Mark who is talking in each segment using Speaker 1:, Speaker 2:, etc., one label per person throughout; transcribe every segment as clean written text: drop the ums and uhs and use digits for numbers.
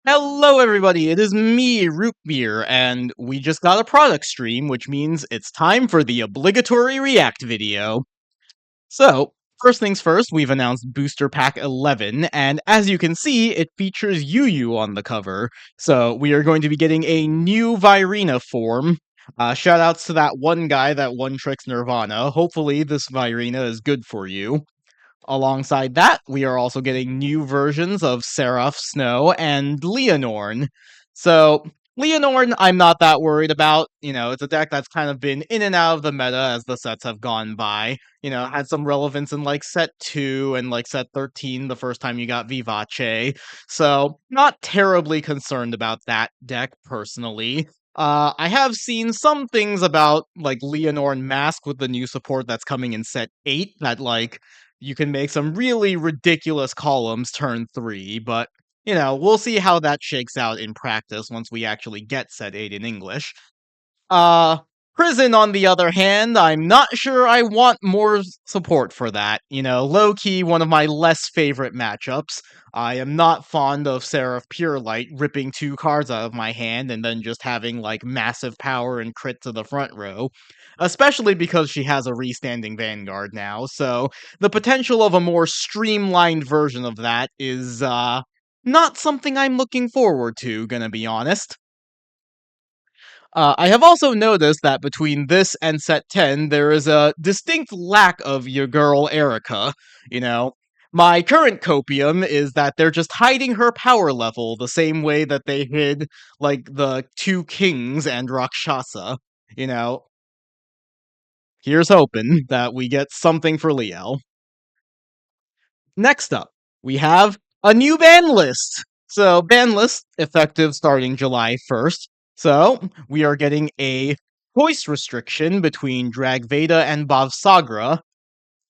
Speaker 1: Hello, everybody. It is me, Rootbeer, and we just got a product stream, which means it's time for the obligatory React video. So, first things first, we've announced Booster Pack 11, and as you can see, it features Yu on the cover. So, we are going to be getting a new Virina form. Shoutouts to that one guy that one tricks Nirvana. Hopefully, this Virina is good for you. Alongside that, we are also getting new versions of Seraph Snow and Leonorn. So, Leonorn, I'm not that worried about. It's a deck that's kind of been in and out of the meta as the sets have gone by. Had some relevance in like set 2 and like set 13 the first time you got Vivace. So, not terribly concerned about that deck personally. I have seen some things about like Leonorn Mask with the new support that's coming in set 8 that like you can make some really ridiculous columns turn 3, but, we'll see how that shakes out in practice once we actually get set 8 in English. Uh, Prison, on the other hand, I'm not sure I want more support for that. Low-key, one of my less favorite matchups. I am not fond of Seraph Purelight ripping 2 cards out of my hand and then just having, like, massive power and crit to the front row. Especially because she has a restanding Vanguard now, so the potential of a more streamlined version of that is, not something I'm looking forward to, gonna be honest. I have also noticed that between this and set 10, there is a distinct lack of your girl Erica. You know, my current copium is that they're just hiding her power level the same way that they hid, like, the 2 kings and Rakshasa. You know, here's hoping that we get something for Liel. Next up, we have a new ban list. So, ban list effective starting July 1st. So, we are getting a choice restriction between Dragveda and Bhavsagra.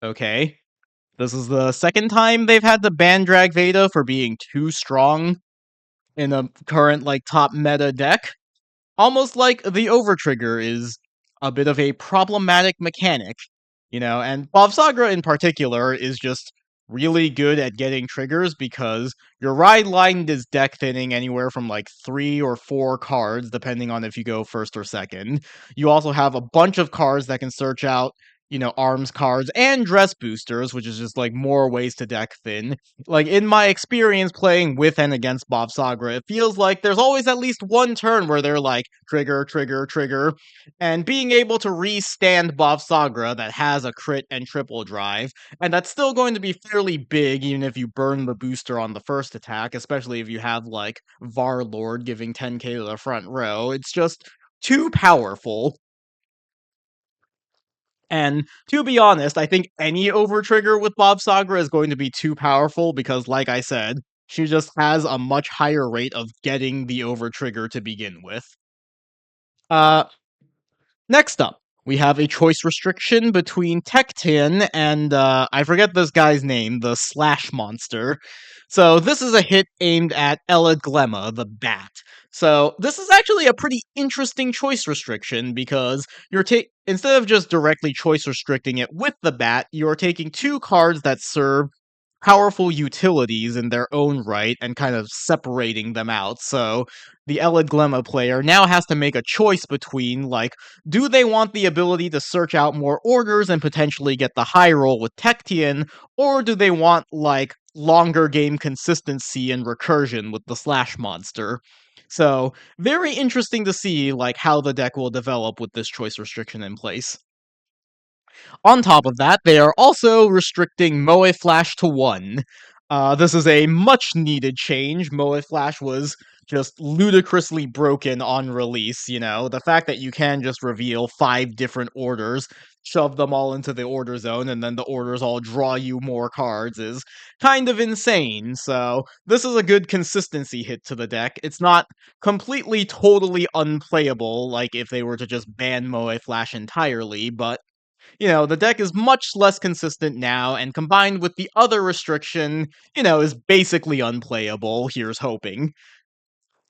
Speaker 1: Okay. This is the second time they've had to ban Dragveda for being too strong in a current, like, top meta deck. Almost like the overtrigger is a bit of a problematic mechanic, and Bhavsagra in particular is just really good at getting triggers because your ride line is deck thinning anywhere from like 3 or 4 cards, depending on if you go first or second. You also have a bunch of cards that can search out, arms cards and dress boosters, which is just like more ways to deck thin. Like, in my experience playing with and against Bhavsagra, it feels like there's always at least one turn where they're like, trigger, trigger, trigger, and being able to restand Bhavsagra that has a crit and triple drive, and that's still going to be fairly big even if you burn the booster on the first attack, especially if you have, like, Varlord giving 10k to the front row. It's just too powerful. And to be honest, I think any overtrigger with Bhavsagra is going to be too powerful because, like I said, she just has a much higher rate of getting the overtrigger to begin with. Uh, Next up, we have a choice restriction between Tecton and, I forget this guy's name, the Slash Monster. So this is a hit aimed at Glemma, the bat. So this is actually a pretty interesting choice restriction because instead of just directly choice restricting it with the bat, you're taking 2 cards that serve powerful utilities in their own right and kind of separating them out. So the Glemma player now has to make a choice between, like, do they want the ability to search out more orders and potentially get the high roll with Tectian, or do they want, like, longer game consistency and recursion with the Slash Monster? So, very interesting to see, like, how the deck will develop with this choice restriction in place. On top of that, they are also restricting Moe Flash to 1. This is a much needed change. Moe Flash was just ludicrously broken on release, The fact that you can just reveal 5 different orders, shove them all into the order zone, and then the orders all draw you more cards is kind of insane. So, this is a good consistency hit to the deck. It's not completely, totally unplayable, like if they were to just ban Moe Flash entirely, but the deck is much less consistent now, and combined with the other restriction, is basically unplayable. Here's hoping.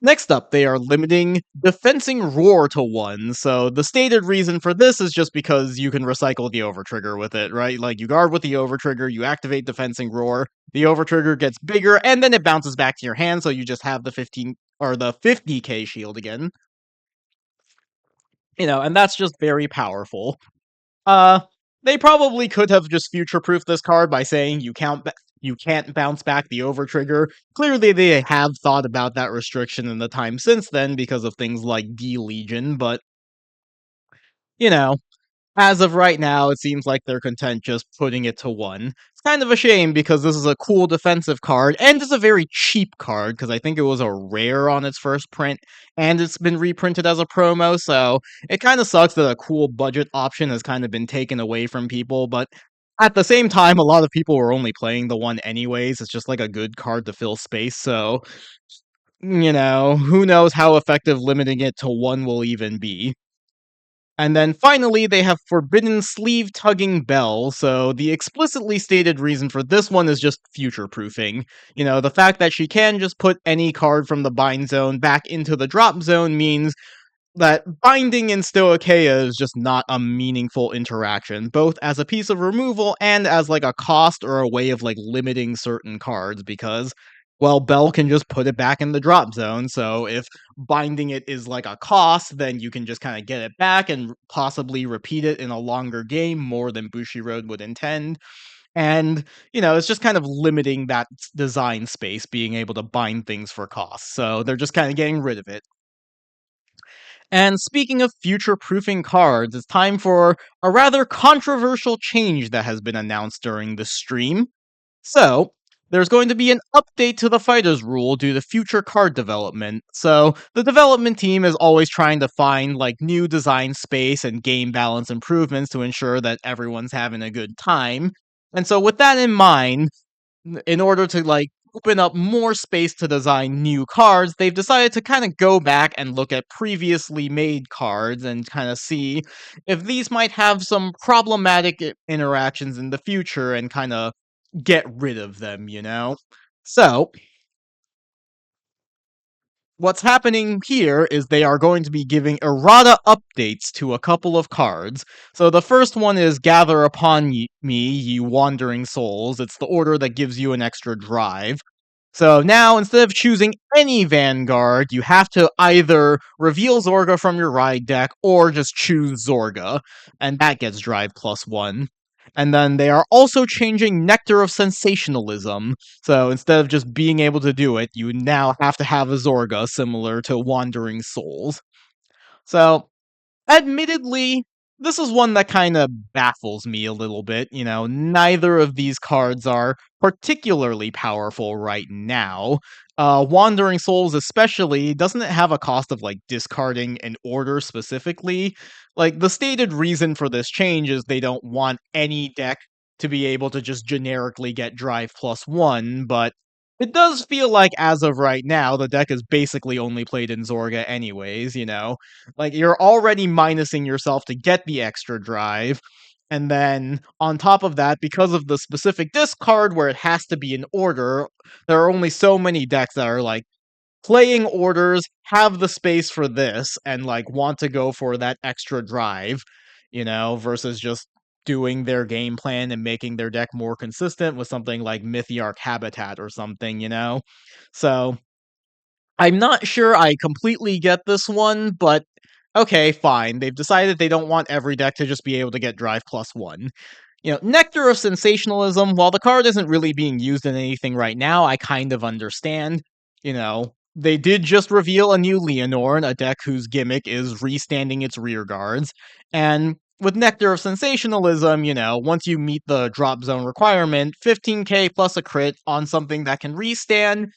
Speaker 1: Next up, they are limiting Defensing Roar to 1. So the stated reason for this is just because you can recycle the Overtrigger with it, right? Like you guard with the Overtrigger, you activate Defensing Roar, the Overtrigger gets bigger, and then it bounces back to your hand, so you just have the 15 or the 50k shield again. And that's just very powerful. Uh, they probably could have just future-proofed this card by saying you can't bounce back the Overtrigger. Clearly, they have thought about that restriction in the time since then because of things like D-Legion, but, you know, as of right now, it seems like they're content just putting it to 1. It's kind of a shame because this is a cool defensive card, and it's a very cheap card because I think it was a rare on its first print, and it's been reprinted as a promo, so it kind of sucks that a cool budget option has kind of been taken away from people, but at the same time, a lot of people were only playing the 1 anyways. It's just like a good card to fill space, so, who knows how effective limiting it to 1 will even be. And then finally, they have Forbidden Sleeve Tugging Bell. So the explicitly stated reason for this one is just future proofing. The fact that she can just put any card from the bind zone back into the drop zone means that binding in Stoicheia is just not a meaningful interaction, both as a piece of removal and as like a cost or a way of like limiting certain cards, because well, Bell can just put it back in the drop zone, so if binding it is like a cost, then you can just kind of get it back and possibly repeat it in a longer game more than Bushiroad would intend. And, it's just kind of limiting that design space, being able to bind things for costs. So they're just kind of getting rid of it. And speaking of future proofing cards, it's time for a rather controversial change that has been announced during the stream. So, there's going to be an update to the fighters rule due to future card development. So, the development team is always trying to find like new design space and game balance improvements to ensure that everyone's having a good time. And so with that in mind, in order to like open up more space to design new cards, they've decided to kind of go back and look at previously made cards and kind of see if these might have some problematic interactions in the future and kind of get rid of them. So, what's happening here is they are going to be giving errata updates to a couple of cards. So the first one is Gather Upon Me, Ye Wandering Souls. It's the order that gives you an extra drive. So now, instead of choosing any Vanguard, you have to either reveal Zorga from your ride deck or just choose Zorga, and that gets drive +1. And then they are also changing Nectar of Sensationalism. So instead of just being able to do it, you now have to have a Zorga similar to Wandering Souls. So admittedly, this is one that kind of baffles me a little bit. Neither of these cards are particularly powerful right now. Wandering Souls, especially, doesn't it have a cost of like discarding an order specifically? Like, the stated reason for this change is they don't want any deck to be able to just generically get drive +1, but it does feel like, as of right now, the deck is basically only played in Zorga anyways. Like, you're already minusing yourself to get the extra drive, and then on top of that, because of the specific discard where it has to be in order, there are only so many decks that are like playing orders, have the space for this, and like want to go for that extra drive, versus just doing their game plan and making their deck more consistent with something like Mythiarch Habitat or something. So I'm not sure I completely get this one, but okay, fine. They've decided they don't want every deck to just be able to get drive +1. Nectar of Sensationalism, while the card isn't really being used in anything right now, I kind of understand. They did just reveal a new Leonorn, a deck whose gimmick is restanding its rear guards. And with Nectar of Sensationalism, once you meet the drop zone requirement, 15k plus a crit on something that can restand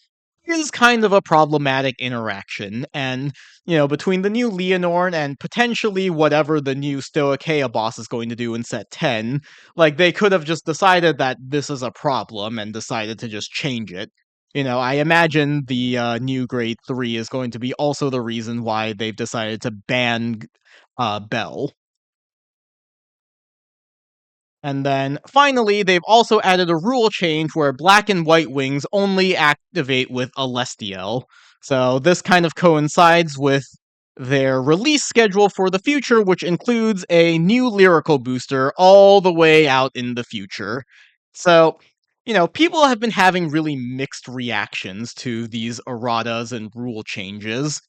Speaker 1: is kind of a problematic interaction. And, between the new Leonorn and potentially whatever the new Stoicheia boss is going to do in set 10, like, they could have just decided that this is a problem and decided to just change it. I imagine the new grade 3 is going to be also the reason why they've decided to ban Bell. And then finally, they've also added a rule change where black and white wings only activate with Alestiel. So this kind of coincides with their release schedule for the future, which includes a new lyrical booster all the way out in the future. So, people have been having really mixed reactions to these erratas and rule changes.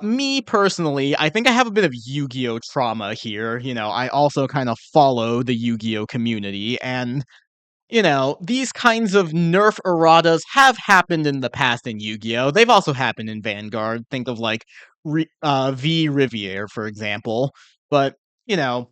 Speaker 1: Me personally, I think I have a bit of Yu-Gi-Oh trauma here. I also kind of follow the Yu-Gi-Oh community, and these kinds of nerf erratas have happened in the past in Yu-Gi-Oh! They've also happened in Vanguard. Think of like V Riviere, for example. But, you know,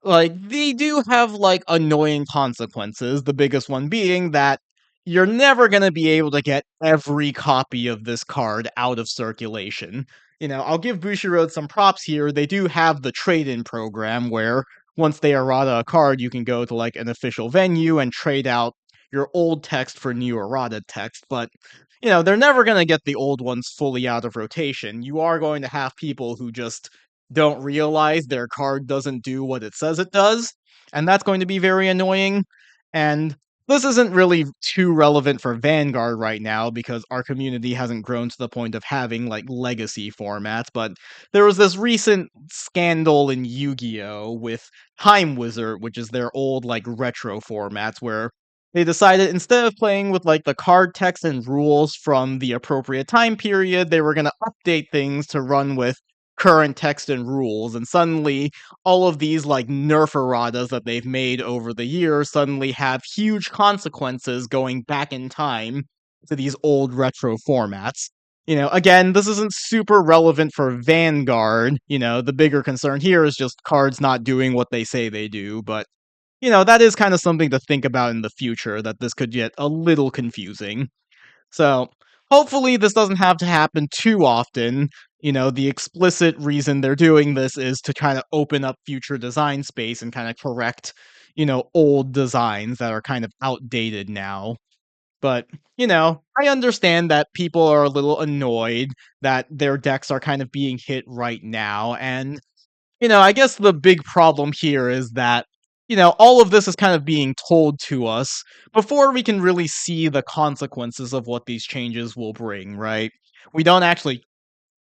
Speaker 1: like they do have like annoying consequences. The biggest one being that you're never gonna be able to get every copy of this card out of circulation. I'll give Bushiroad some props here. They do have the trade-in program where once they errata a card, you can go to like an official venue and trade out your old text for new errata text. But they're never going to get the old ones fully out of rotation. You are going to have people who just don't realize their card doesn't do what it says it does, and that's going to be very annoying. And this isn't really too relevant for Vanguard right now because our community hasn't grown to the point of having like legacy formats, but there was this recent scandal in Yu-Gi-Oh with Time Wizard, which is their old like retro formats where they decided instead of playing with like the card text and rules from the appropriate time period, they were going to update things to run with current text and rules, and suddenly all of these like nerf erratas that they've made over the years suddenly have huge consequences going back in time to these old retro formats. Again, this isn't super relevant for Vanguard. The bigger concern here is just cards not doing what they say they do, but that is kind of something to think about in the future, that this could get a little confusing. So, hopefully, this doesn't have to happen too often. The explicit reason they're doing this is to kind of open up future design space and kind of correct, old designs that are kind of outdated now. But, I understand that people are a little annoyed that their decks are kind of being hit right now, and I guess the big problem here is that, all of this is kind of being told to us before we can really see the consequences of what these changes will bring, right? We don't actually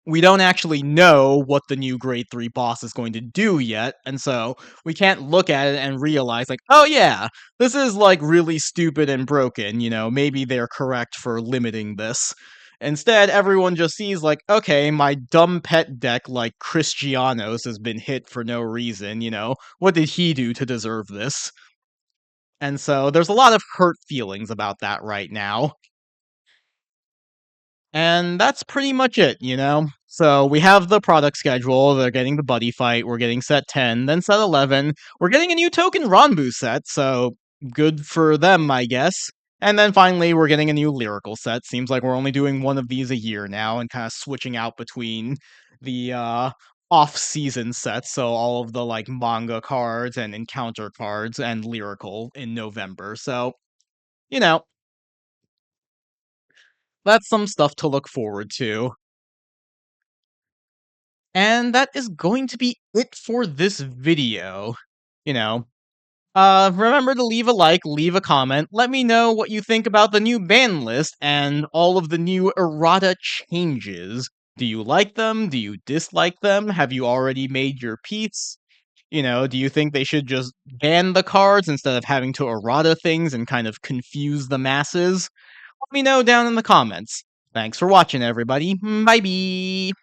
Speaker 1: we don't actually know what the new grade 3 boss is going to do yet, and so we can't look at it and realize like, oh yeah, this is like really stupid and broken, maybe they're correct for limiting this. Instead, everyone just sees like, okay, my dumb pet deck like Cristianos has been hit for no reason, what did he do to deserve this? And so there's a lot of hurt feelings about that right now. And that's pretty much it. So we have the product schedule, they're getting the buddy fight, we're getting set 10, then set 11, we're getting a new token Ranbu set, so good for them, I guess. And then finally, we're getting a new lyrical set. Seems like we're only doing one of these a year now and kind of switching out between the off-season sets, so all of the like manga cards and encounter cards and lyrical in November. So, you know, that's some stuff to look forward to. And that is going to be it for this video. You know, remember to leave a like, leave a comment, let me know what you think about the new ban list and all of the new errata changes. Do you like them? Do you dislike them? Have you already made your peace? Do you think they should just ban the cards instead of having to errata things and kind of confuse the masses? Let me know down in the comments. Thanks for watching, everybody. Bye bye.